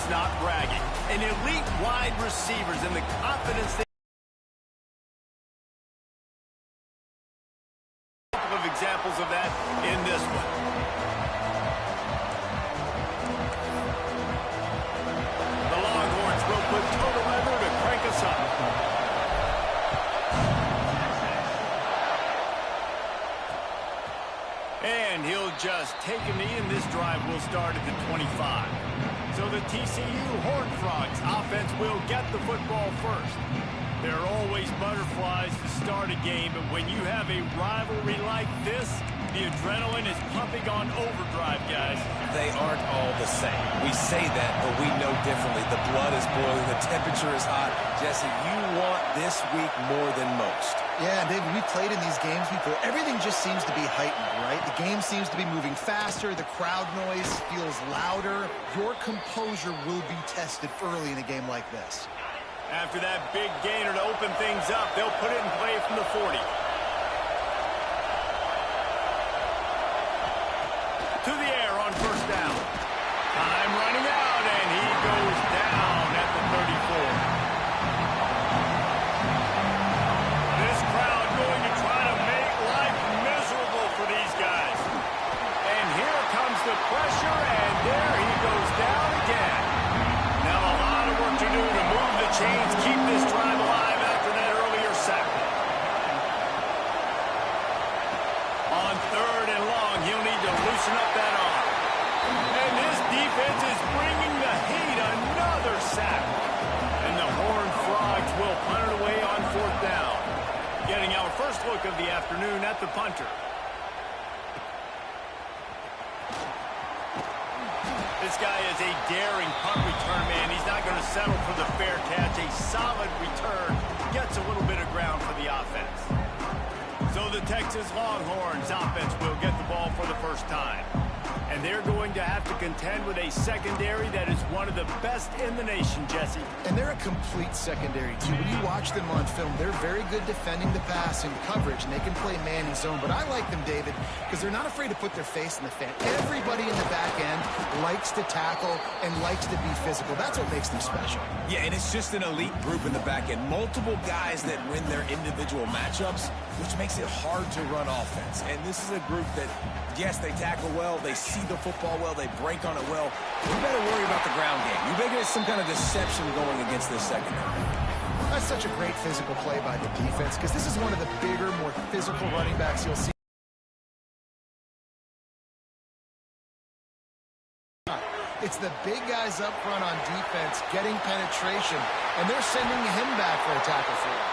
It's not bragging. An elite wide receivers and the confidence they couple of examples of that in this one. The Longhorns will put total weather to crank us up. And he'll just take a knee, and this drive will start at the 25. So the TCU Horned Frogs offense will get the football first. There are always butterflies to start a game, but when you have a rivalry like this, the adrenaline is pumping on overdrive, guys. They aren't all the same. We say that, but we know differently. The blood is boiling. The temperature is hot. Jesse, you want this week more than most. Yeah, and David, we played in these games before. Everything just seems to be heightened, right? The game seems to be moving faster. The crowd noise feels louder. Your composure will be tested early in a game like this. After that big gainer to open things up, they'll put it in play from the 40. To the air on first down. Time running out, and he goes down at the 34. This crowd going to try to make life miserable for these guys. And here comes the pressure, and there he goes down again. Now a lot of work to do to move the chains, keep this drive alive after that earlier sack. On third and long, he'll need to loosen up that arm. And this defense is bringing the heat. Another sack. And the Horned Frogs will punt it away on fourth down. Getting our first look of the afternoon at the punter. This guy is a daring punt return man. He's not going to settle for the fair catch. A solid return. Gets a little bit of ground for the offense. So the Texas Longhorns offense will get the ball for the first time. And they're going to have to contend with a secondary that is one of the best in the nation, Jesse. And they're a complete secondary, too. When you watch them on film, they're very good defending the pass and coverage, and they can play man and zone. But I like them, David, because they're not afraid to put their face in the fan. Everybody in the back end likes to tackle and likes to be physical. That's what makes them special. Yeah, and it's just an elite group in the back end. Multiple guys that win their individual matchups, which makes it hard to run offense. And this is a group that, yes, they tackle well, they see the football well, they break on it well. You better worry about the ground game. You better get some kind of deception going against this secondary. That's such a great physical play by the defense, because this is one of the bigger, more physical running backs you'll see. It's the big guys up front on defense getting penetration, and they're sending him back for a tackle for it.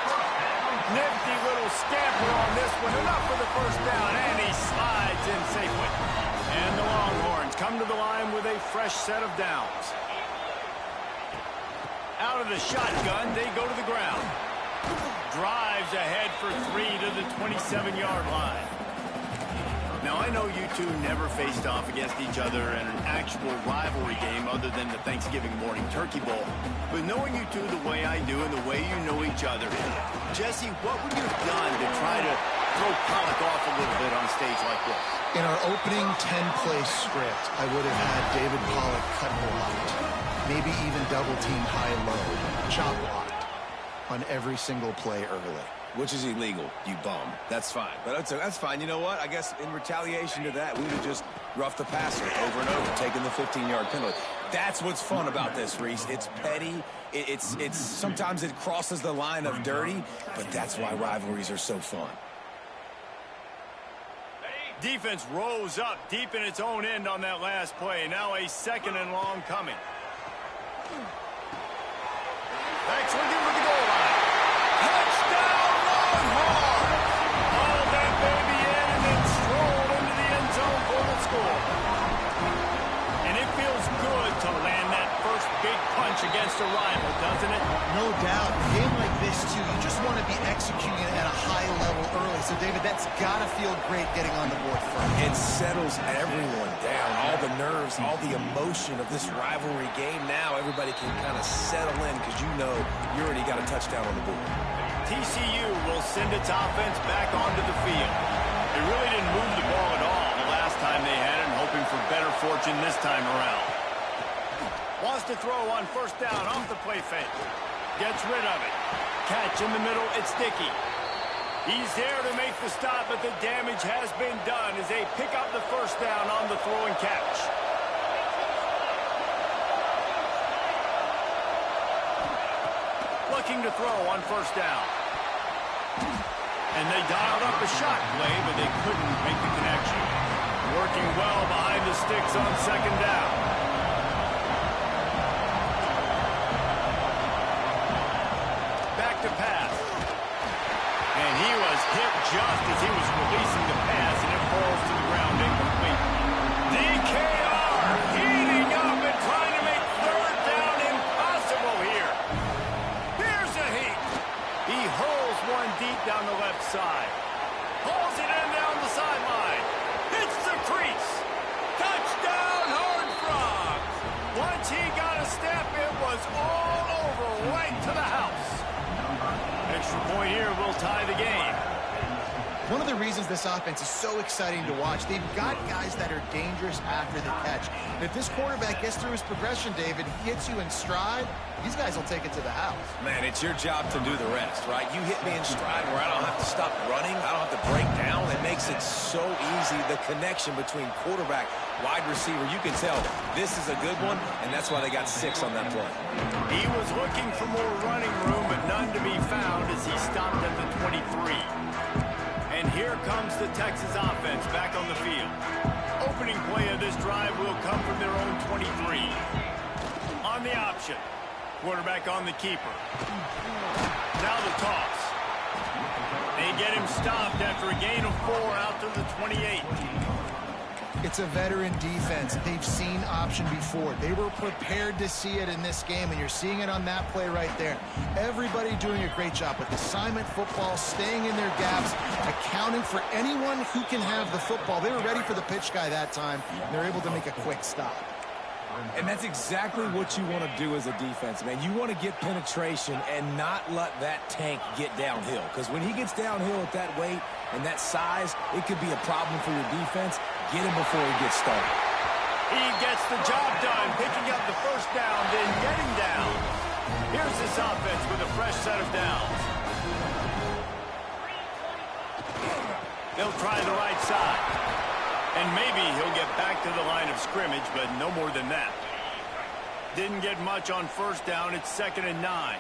Nifty little scamper on this one. Enough for the first down, and he slides in safely. And the Longhorns come to the line with a fresh set of downs. Out of the shotgun, they go to the ground. Drives ahead for 3 to the 27-yard line. Now, I know you two never faced off against each other in an actual rivalry game other than the Thanksgiving morning turkey bowl. But knowing you two the way I do and the way you know each other, Jesse, what would you have done to try to throw Pollock off a little bit on a stage like this? In our opening 10-play script, I would have had David Pollock cut blocked, maybe even double-teamed high-low, chop blocked on every single play early. Which is illegal, you bum. That's fine. But that's fine. You know what? I guess in retaliation to that, we would have just roughed the passer over and over, taking the 15-yard penalty. That's what's fun about this, Reese. It's petty. It's sometimes it crosses the line of dirty, but that's why rivalries are so fun. Defense rose up deep in its own end on that last play. Now a second and long coming. Thanks for giving the goal line. Touchdown! Hauled that baby in and then strolled into the end zone for the score. And it feels good to land that first big punch against a rival, doesn't it? No doubt. A game like this, too, you just want to be executing it at a high level early. So, David, that's got to feel great getting on the board first. It settles everyone down. All the nerves, all the emotion of this rivalry game. Now everybody can kind of settle in because you know you already got a touchdown on the board. TCU will send its offense back onto the field. They really didn't move the ball at all the last time they had it, and hoping for better fortune this time around. Wants to throw on first down off the play fake. Gets rid of it. Catch in the middle. It's Dickey. He's there to make the stop, but the damage has been done as they pick up the first down on the throw and catch. Looking to throw on first down. And they dialed up a shot play, but they couldn't make the connection. Working well behind the sticks on second down. Back to pass. And he was hit just as he was releasing the pass, and it falls to the ground incomplete. DKR heating up and trying to make third down impossible here. Here's a heat. He hurls one deep down the left side. Hauls it in down the sideline. Hits the crease. Touchdown, Horned Frogs. Once he got a step, it was all over right to the house. Extra point here will tie the game. One of the reasons this offense is so exciting to watch, they've got guys that are dangerous after the catch. And if this quarterback gets through his progression, David, he hits you in stride, these guys will take it to the house. Man, it's your job to do the rest, right? You hit me in stride where I don't have to stop running. I don't have to break down. It makes it so easy. The connection between quarterback, wide receiver, you can tell this is a good one, and that's why they got 6 on that play. He was looking for more running room, but none to be found as he stopped at the 23. And here comes the Texas offense back on the field. Opening play of this drive will come from their own 23. On the option. Quarterback on the keeper. Now the toss. They get him stopped after a gain of 4 out to the 28. It's a veteran defense. They've seen option before. They were prepared to see it in this game, and you're seeing it on that play right there. Everybody doing a great job with assignment football, staying in their gaps, accounting for anyone who can have the football. They were ready for the pitch guy that time, and they're able to make a quick stop. And that's exactly what you want to do as a defense, man. You want to get penetration and not let that tank get downhill. Because when he gets downhill at that weight and that size, it could be a problem for your defense. Get him before he gets started. He gets the job done, picking up the first down, then getting down. Here's this offense with a fresh set of downs. They'll try the right side. And maybe he'll get back to the line of scrimmage, but no more than that. Didn't get much on first down. It's 2nd and 9.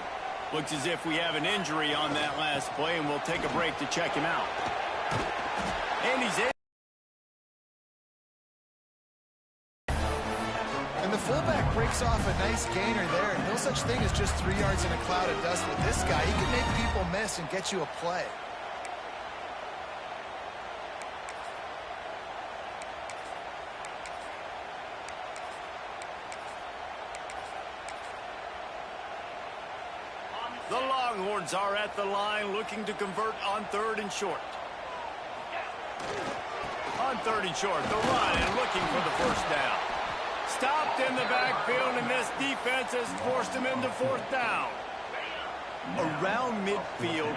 Looks as if we have an injury on that last play, and we'll take a break to check him out. And he's in. And the fullback breaks off a nice gainer there. No such thing as just 3 yards in a cloud of dust with this guy. He can make people miss and get you a play. The Longhorns are at the line looking to convert on 3rd and short. On 3rd and short, the run and looking for the first down. Stopped in the backfield, and this defense has forced him into 4th down. Around midfield,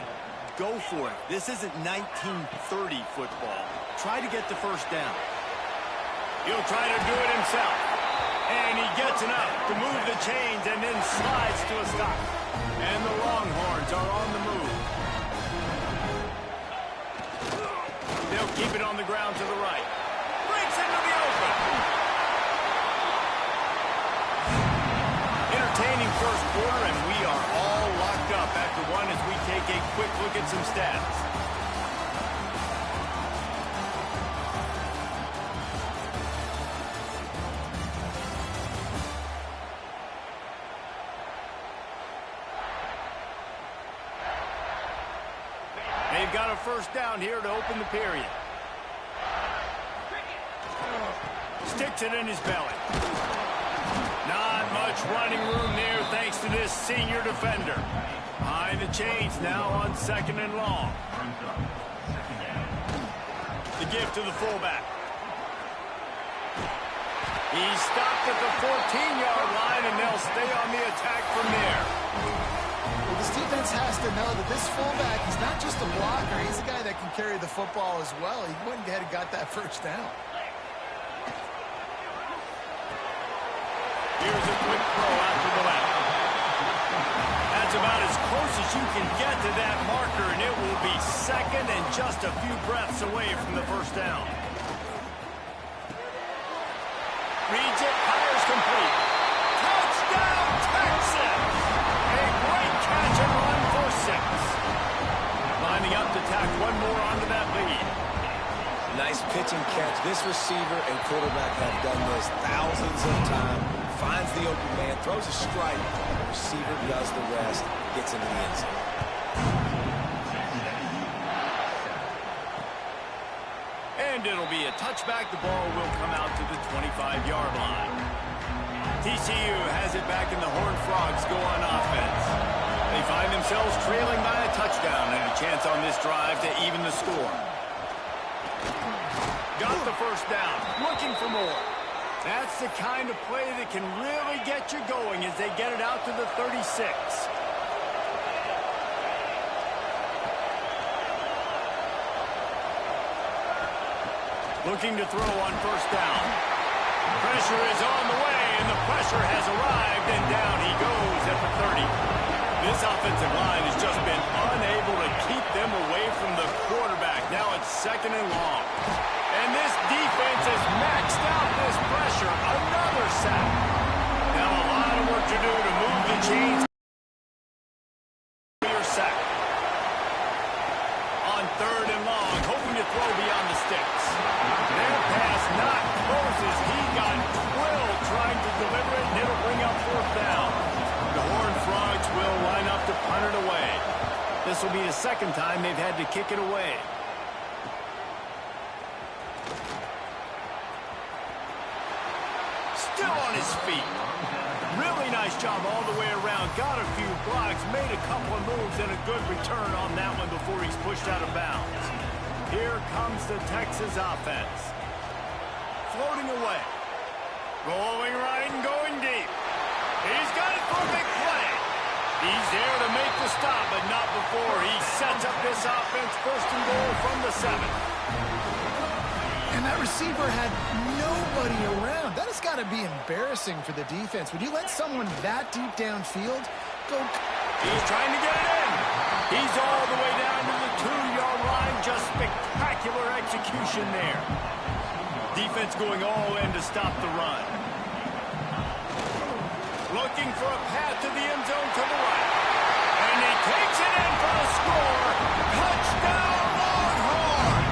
go for it. This isn't 1930 football. Try to get the first down. He'll try to do it himself. And he gets enough to move the chains and then slides to a stop. And the Longhorns are on the move. They'll keep it on the ground to the right. Breaks into the open. Entertaining first quarter, and we are all locked up after one as we take a quick look at some stats. They've got a first down here to open the period. Sticks it in his belly. Not much running room there thanks to this senior defender. Behind the chains now on 2nd and long. The give to the fullback. He's stopped at the 14-yard line, and they'll stay on the attack from there. Well, this defense has to know that this fullback, he's not just a blocker. He's a guy that can carry the football as well. He went ahead and got that first down. Here's a quick throw out to the left. That's about as close as you can get to that marker, and it will be second and just a few breaths away from the first down. Reads it, fires complete. Touchdown, Texas! A great catch and run for 6. Lining up to tack one more onto that lead. Nice pitch and catch. This receiver and quarterback have done this thousands of times. Finds the open man, throws a strike. The receiver does the rest, gets into the end zone. And it'll be a touchback. The ball will come out to the 25-yard line. TCU has it back, and the Horned Frogs go on offense. They find themselves trailing by a touchdown and a chance on this drive to even the score. Got the first down, looking for more. That's the kind of play that can really get you going as they get it out to the 36. Looking to throw on first down. Pressure is on the way, and the pressure has arrived, and down he goes at the 30. This offensive line has just been unable to keep them away from the quarterback. Now it's second and long. And this defense has maxed out this pressure. Another sack. Now a lot of work to do to move the chains. Your sack. On third and long, hoping to throw beyond the sticks. Their pass not close as he got drilled trying to deliver it, and it'll bring up fourth down. The Horned Frogs will line up to punt it away. This will be the second time they've had to kick it away. Still on his feet. Really nice job all the way around. Got a few blocks, made a couple of moves, and a good return on that one before he's pushed out of bounds. Here comes the Texas offense. Floating away. Rolling right and going deep. He's got it for a big play. He's there to make the stop, but not before he sets up this offense first and goal from the 7. And that receiver had nobody around. That has got to be embarrassing for the defense. Would you let someone that deep downfield go? He's trying to get it in. He's all the way down to the 2-yard line. Just spectacular execution there. Defense going all in to stop the run. Looking for a path to the end zone to the right. And he takes it in for the score. Touchdown, Longhorn!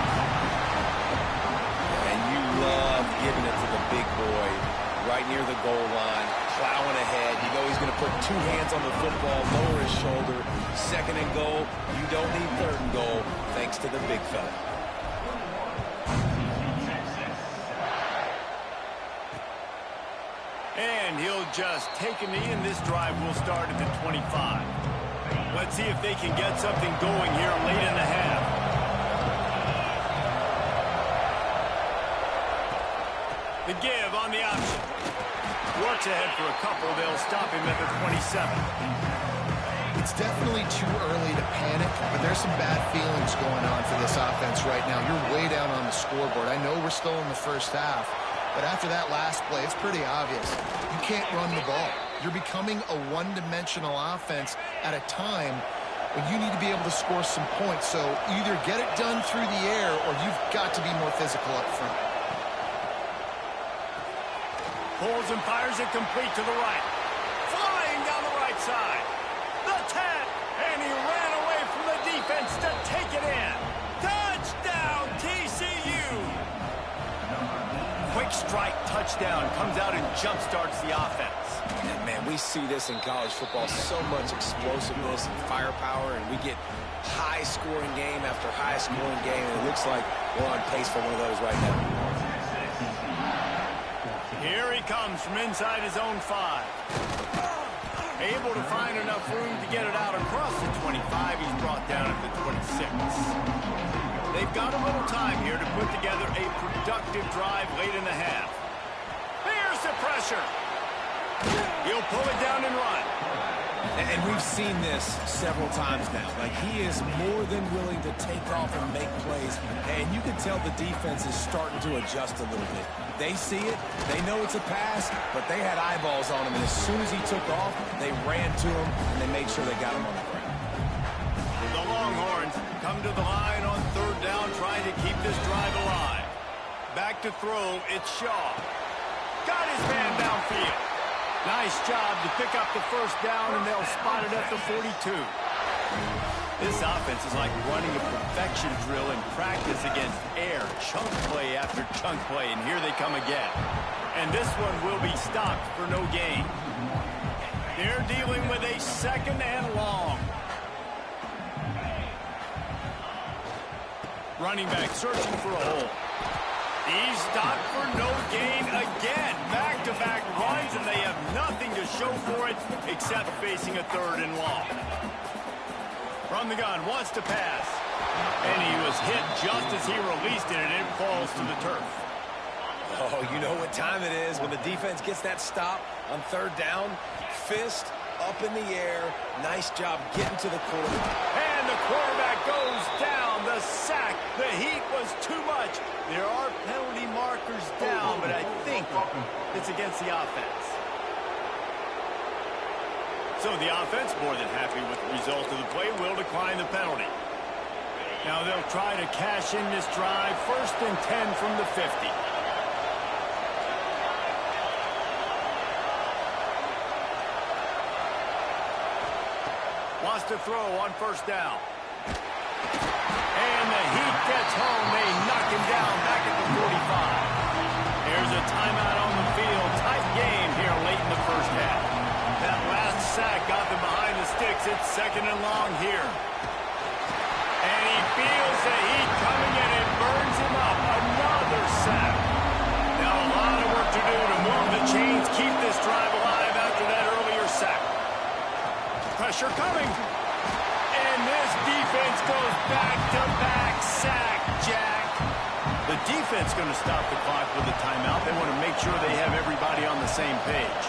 And you love giving it to the big boy right near the goal line, plowing ahead. You know he's going to put 2 hands on the football, lower his shoulder. Second and goal. You don't need third and goal, thanks to the big fella. And he'll just take a knee, and this drive will start at the 25. Let's see if they can get something going here late in the half. The give on the option. Works ahead for a couple. They'll stop him at the 27. It's definitely too early to panic, but there's some bad feelings going on for this offense right now. You're way down on the scoreboard. I know we're still in the first half, but after that last play, it's pretty obvious. You can't run the ball. You're becoming a one-dimensional offense at a time when you need to be able to score some points. So either get it done through the air or you've got to be more physical up front. Pulls and fires it complete to the right. Flying down the right side. The 10, and he ran away from the defense to take it in. Touchdown, TCU! Quick strike touchdown comes out and jump-starts the offense. And man, we see this in college football, so much explosiveness and firepower, and we get high-scoring game after high-scoring game, and it looks like we're on pace for one of those right now. Here he comes from inside his own 5. Able to find enough room to get it out across the 25. He's brought down at the 26. They've got a little time here to put together a productive drive late in the half. Here's the pressure. He'll pull it down and run. And we've seen this several times now. Like, he is more than willing to take off and make plays. And you can tell the defense is starting to adjust a little bit. They see it. They know it's a pass, but they had eyeballs on him. And as soon as he took off, they ran to him, and they made sure they got him on the ground. The Longhorns come to the line on third down, trying to keep this drive alive. Back to throw, it's Shaw. Got his man downfield. Nice job to pick up the first down, and they'll spot it at the 42. This offense is like running a perfection drill in practice against air. Chunk play after chunk play, and here they come again. And this one will be stopped for no gain. They're dealing with a second and long. Running back searching for a hole. He's stopped for no gain again. Back-to-back runs, and they have nothing to show for it except facing a third and long. From the gun, wants to pass. And he was hit just as he released it, and it falls to the turf. Oh, you know what time it is when the defense gets that stop on third down. Fist up in the air. Nice job getting to the quarterback. And the quarterback goes down. The sack. The heat was too much. There are penalty markers down, but I think it's against the offense. So the offense, more than happy with the result of the play, will decline the penalty. Now they'll try to cash in this drive. 1st and 10 from the 50. Wants to throw on 1st down. And the heat gets home. They knock him down back at the 45. There's a timeout on the field. Tight game here late in the first half. That last sack got them behind the sticks. It's 2nd and long here. And he feels the heat coming, and it burns him up. Another sack. Now a lot of work to do to move the chains, keep this drive alive after that earlier sack. Pressure coming. And this defense goes back-to-back sack, Jack. The defense going to stop the clock with a timeout. They want to make sure they have everybody on the same page.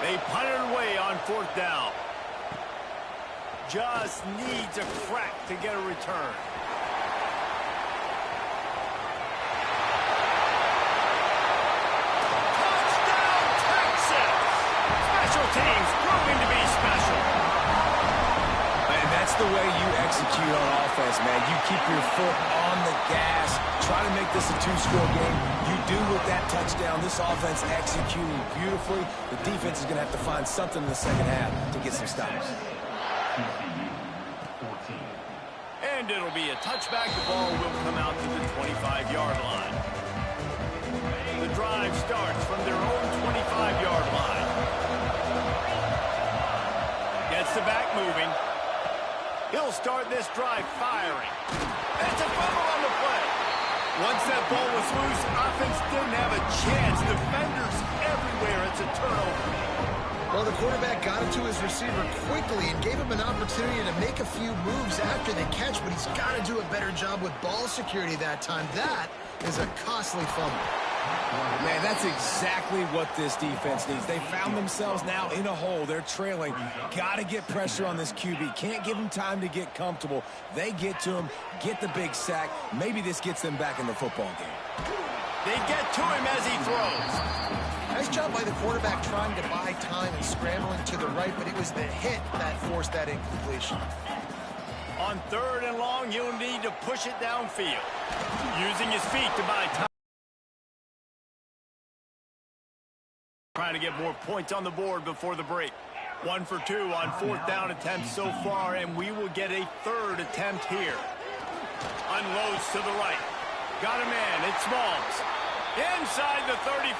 They punt it away on 4th down. Just needs a crack to get a return. Touchdown, Texas! Special teams proving to be special. And that's the way you execute on offense, man. You keep your foot on the gas, try to make this a 2-score game. You do with that touchdown. This offense executing beautifully. The defense is going to have to find something in the second half to get some stops. And it'll be a touchback. The ball will come out to the 25-yard line. The drive starts from their own 25-yard line. Gets the back moving. He'll start this drive firing. It's a fumble on the play. Once that ball was loose, offense didn't have a chance. Defenders everywhere. It's a turnover. Well, the quarterback got it to his receiver quickly and gave him an opportunity to make a few moves after the catch, but he's got to do a better job with ball security that time. That is a costly fumble. Man, that's exactly what this defense needs. They found themselves now in a hole. They're trailing. Got to get pressure on this QB. Can't give him time to get comfortable. They get to him, get the big sack. Maybe this gets them back in the football game. They get to him as he throws. Nice job by the quarterback trying to buy time and scrambling to the right, but it was the hit that forced that incompletion. On 3rd and long, he'll need to push it downfield. Using his feet to buy time. Trying to get more points on the board before the break. 1 for 2 on 4th down attempts so far, and we will get a 3rd attempt here. Unloads to the right. Got a man. It's Smalls. Inside the 35.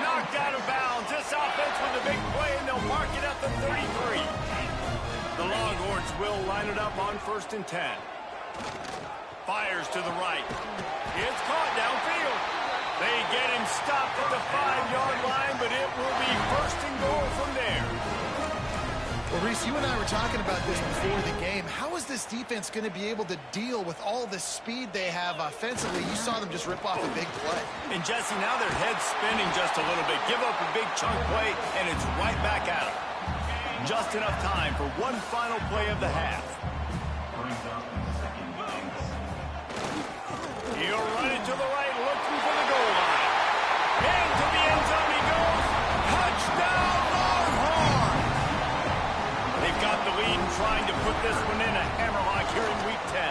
Knocked out of bounds. This offense with a big play, and they'll mark it at the 33. The Longhorns will line it up on 1st and 10. Fires to the right. It's caught downfield. They get him stopped at the 5-yard line, but it will be 1st and goal from there. Well, Reese, you and I were talking about this before the game. How is this defense going to be able to deal with all the speed they have offensively? You saw them just rip off a big play. And, Jesse, now their head's spinning just a little bit. Give up a big chunk play, and it's right back at them. Just enough time for one final play of the half. He'll run it to the right, looking for the goal line. Into the end zone he goes. Touchdown, Longhorn! They've got the lead and trying to put this one in a hammerlock here in Week 10.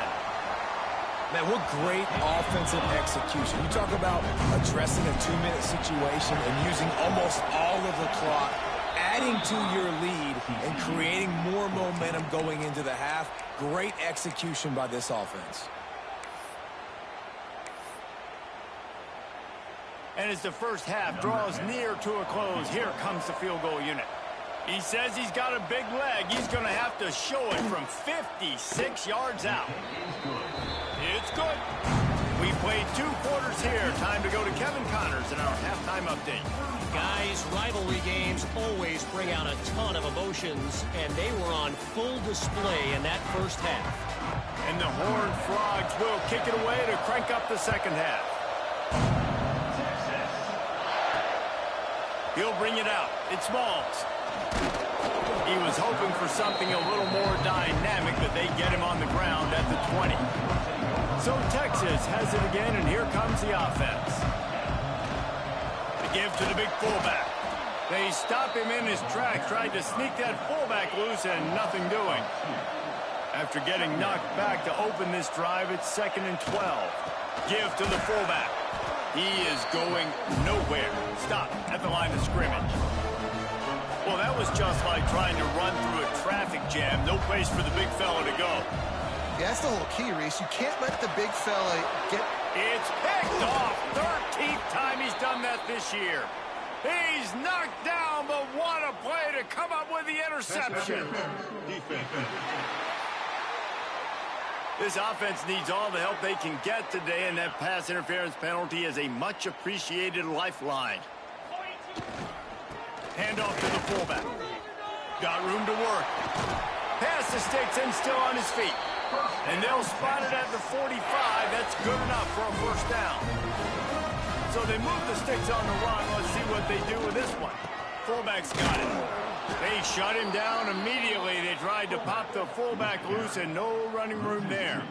Man, what great offensive execution. You talk about addressing a 2-minute situation and using almost all of the clock, adding to your lead and creating more momentum going into the half. Great execution by this offense. And as the first half draws near to a close, here comes the field goal unit. He says he's got a big leg. He's going to have to show it from 56 yards out. It's good. We played 2 quarters here. Time to go to Kevin Connors in our halftime update. Guys, rivalry games always bring out a ton of emotions, and they were on full display in that first half. And the Horned Frogs will kick it away to crank up the second half. He'll bring it out. It's Smalls. He was hoping for something a little more dynamic, but they get him on the ground at the 20. So Texas has it again, and here comes the offense. The give to the big fullback. They stop him in his tracks, tried to sneak that fullback loose, and nothing doing. After getting knocked back to open this drive, it's 2nd and 12. Give to the fullback. He is going nowhere. Stop at the line of scrimmage. Well, that was just like trying to run through a traffic jam. No place for the big fella to go. Yeah, that's the whole key, Reese. You can't let the big fella get... It's picked off. 13th time he's done that this year. He's knocked down, but what a play to come up with the interception. This offense needs all the help they can get today, and that pass interference penalty is a much-appreciated lifeline. Handoff to the fullback. Got room to work. Pass the sticks and still on his feet. And they'll spot it at the 45. That's good enough for a first down. So they move the sticks on the run. Let's see what they do with this one. Fullback's got it. They shut him down immediately. They tried to pop the fullback loose and no running room there.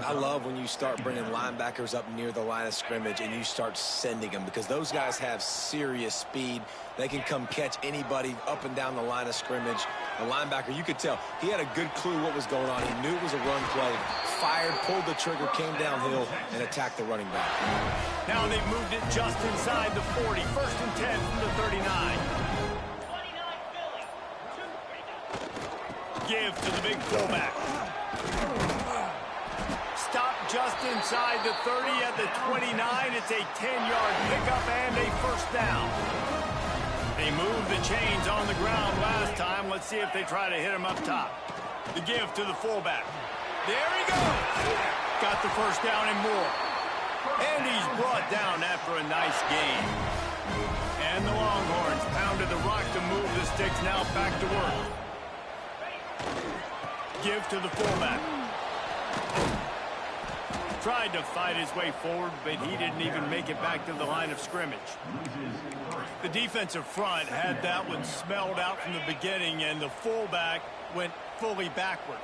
I love when you start bringing linebackers up near the line of scrimmage and you start sending them, because those guys have serious speed. They can come catch anybody up and down the line of scrimmage. The linebacker, you could tell, he had a good clue what was going on. He knew it was a run play, fired, pulled the trigger, came downhill, and attacked the running back. Now they've moved it just inside the 40. 1st and 10 from the 39. Give to the big fullback. Stop just inside the 30 at the 29. It's a 10-yard pickup and a first down. They moved the chains on the ground last time. Let's see if they try to hit him up top. The give to the fullback. There he goes. Got the first down and more. And he's brought down after a nice gain. And the Longhorns pounded the rock to move the sticks. Now back to work. Give to the fullback. Tried to fight his way forward, but he didn't even make it back to the line of scrimmage. The defensive front had that one smelled out from the beginning, and the fullback went fully backward.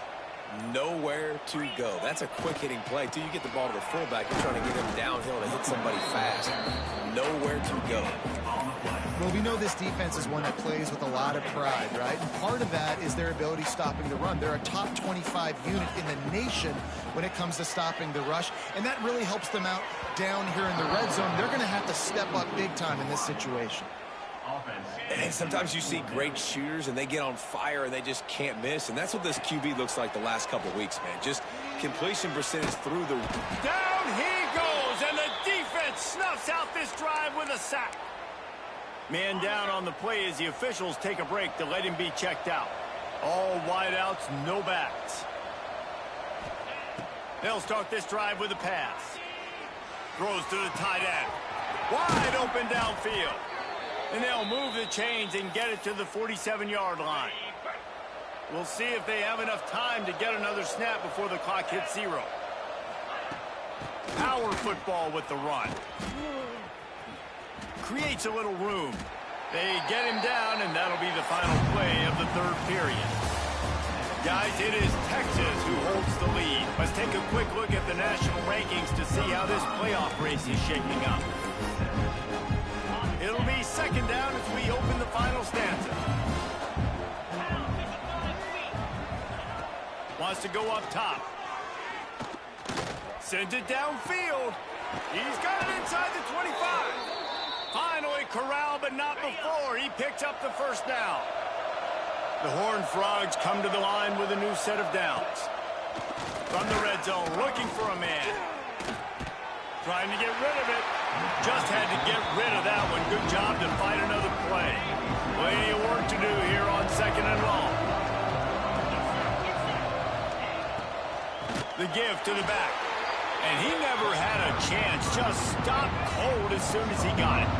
Nowhere to go. That's a quick-hitting play, too. You get the ball to the fullback, you're trying to get him downhill to hit somebody fast. Nowhere to go. Well, we know this defense is one that plays with a lot of pride, right? And part of that is their ability stopping the run. They're a top 25 unit in the nation when it comes to stopping the rush, and that really helps them out down here in the red zone. They're going to have to step up big time in this situation. And sometimes you see great shooters and they get on fire and they just can't miss, and that's what this QB looks like the last couple of weeks, man. Just completion percentage through the... Down he goes, and the defense snuffs out this drive with a sack. Man down on the play as the officials take a break to let him be checked out. All wideouts, no backs. They'll start this drive with a pass. Throws to the tight end. Wide open downfield. And they'll move the chains and get it to the 47-yard line. We'll see if they have enough time to get another snap before the clock hits 0. Power football with the run. Creates a little room. They get him down, and that'll be the final play of the third period. Guys, it is Texas who holds the lead. Let's take a quick look at the national rankings to see how this playoff race is shaping up. It'll be second down as we open the final stanza. Wants to go up top. Sends it downfield. He's got it inside the 25. Finally corralled, but not before. He picks up the first down. The Horned Frogs come to the line with a new set of downs. From the red zone, looking for a man. Trying to get rid of it. Just had to get rid of that one. Good job to fight another play. Plenty of work to do here on second and long. The give to the back. And he never had a chance. Just stopped cold as soon as he got it.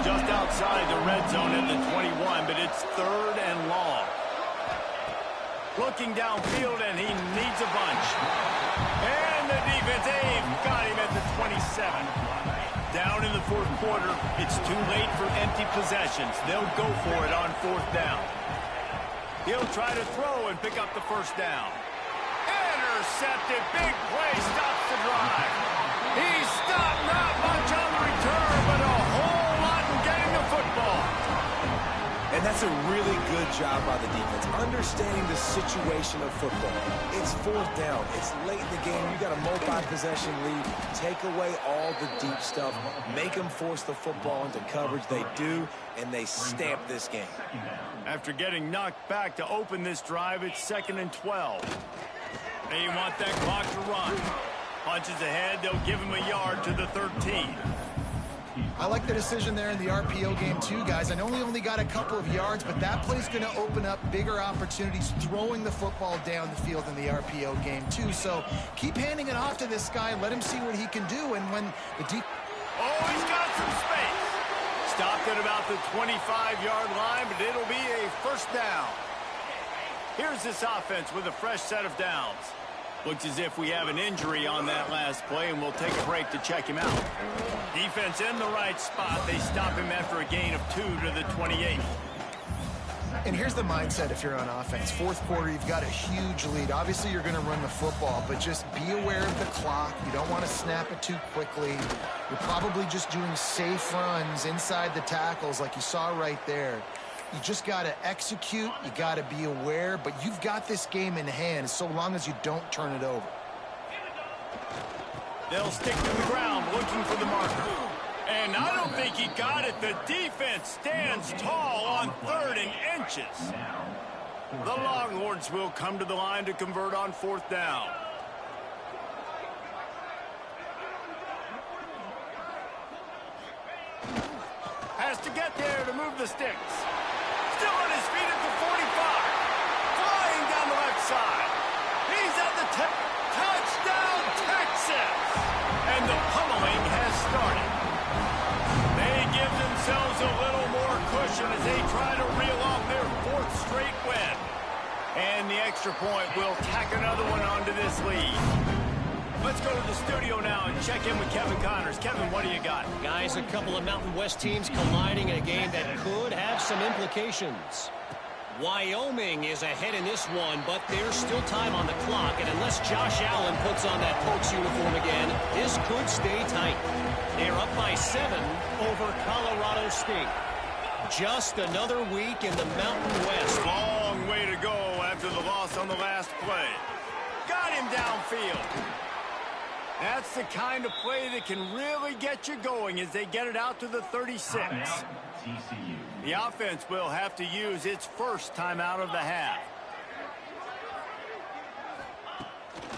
Just outside the red zone at the 21, but it's third and long. Looking downfield, and he needs a bunch. And the defense, they've got him at the 27. Down in the fourth quarter, it's too late for empty possessions. They'll go for it on fourth down. He'll try to throw and pick up the first down. Intercepted, big play, stops the drive. He stopped, not much on the return, but a whole lot in getting the football. And that's a really good job by the defense, understanding the situation of football. It's fourth down. It's late in the game. You got a multi-possession lead. Take away all the deep stuff. Make them force the football into coverage. They do, and they stamp this game. After getting knocked back to open this drive, it's 2nd and 12. They want that clock to run. Punches ahead, they'll give him a yard to the 13. I like the decision there in the RPO game too, guys. I know he only got a couple of yards, but that play's going to open up bigger opportunities throwing the football down the field in the RPO game too. So keep handing it off to this guy. Let him see what he can do. And when the deep... Oh, he's got some space. Stopped at about the 25-yard line, but it'll be a first down. Here's this offense with a fresh set of downs. Looks as if we have an injury on that last play, and we'll take a break to check him out. Defense in the right spot. They stop him after a gain of 2 to the 28. And here's the mindset if you're on offense. Fourth quarter, you've got a huge lead. Obviously, you're going to run the football, but just be aware of the clock. You don't want to snap it too quickly. You're probably just doing safe runs inside the tackles like you saw right there. You just got to execute. You got to be aware, but you've got this game in hand so long as you don't turn it over. They'll stick to the ground looking for the marker. And I don't think he got it. The defense stands tall on 3rd and inches. The Longhorns will come to the line to convert on 4th down. Has to get there to move the sticks. Still on his feet at the 45. Flying down the left side. He's at the touchdown, Texas. And the pummeling has started. They give themselves a little more cushion as they try to reel off their 4th straight win. And the extra point will tack another one onto this lead. Let's go to the studio now and check in with Kevin Connors. Kevin, what do you got? Guys, a couple of Mountain West teams colliding in a game that could have some implications. Wyoming is ahead in this one, but there's still time on the clock, and unless Josh Allen puts on that Pokes uniform again, this could stay tight. They're up by 7 over Colorado State. Just another week in the Mountain West. Long way to go after the loss on the last play. Got him downfield. That's the kind of play that can really get you going as they get it out to the 36. The offense will have to use its first timeout of the half.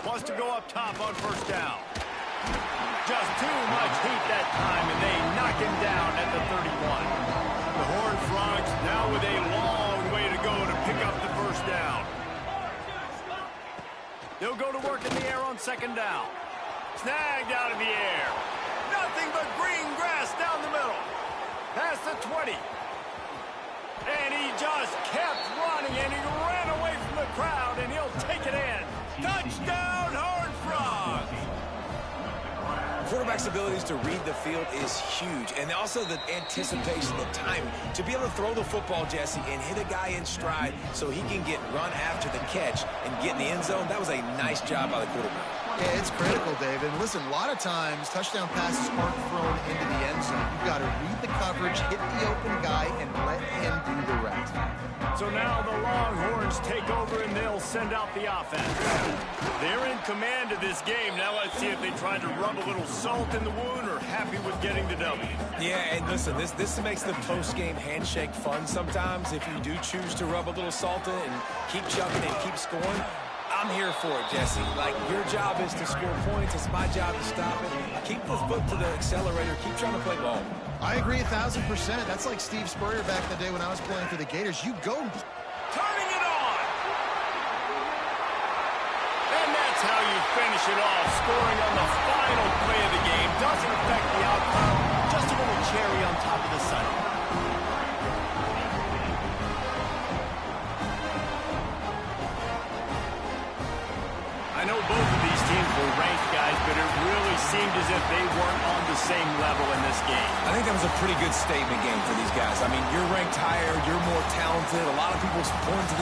Wants to go up top on 1st down. Just too much heat that time, and they knock him down at the 31. The Horned Frogs now with a long way to go to pick up the first down. They'll go to work in the air on 2nd down. Snagged out of the air. Nothing but green grass down the middle. Past the 20. And he just kept running, and he ran away from the crowd, and he'll take it in. Touchdown, Horned Frogs! Quarterback quarterback's abilities to read the field is huge. And also the anticipation, the timing. To be able to throw the football, Jesse, and hit a guy in stride so he can get run after the catch and get in the end zone, that was a nice job by the quarterback. Yeah, it's critical, David. And listen, a lot of times, touchdown passes aren't thrown into the end zone. You've got to read the coverage, hit the open guy, and let him do the rest. So now the Longhorns take over, and they'll send out the offense. They're in command of this game. Now let's see if they try to rub a little salt in the wound or happy with getting the W. Yeah, and listen, this makes the post-game handshake fun sometimes. If you do choose to rub a little salt in and keep chucking and keep scoring, I'm here for it, Jesse. Like, your job is to score points. It's my job to stop it. Keep the foot to the accelerator. Keep trying to play ball. I agree 1,000%. That's like Steve Spurrier back in the day when I was playing for the Gators. You go. Turning it on. And that's how you finish it off. Scoring on the final play of the game. Doesn't affect the outcome. Just a little cherry on top of the sundae. I know both of these teams were ranked, guys, but it really seemed as if they weren't on the same level in this game. I think that was a pretty good statement game for these guys. I mean, you're ranked higher, you're more talented. A lot of people point to this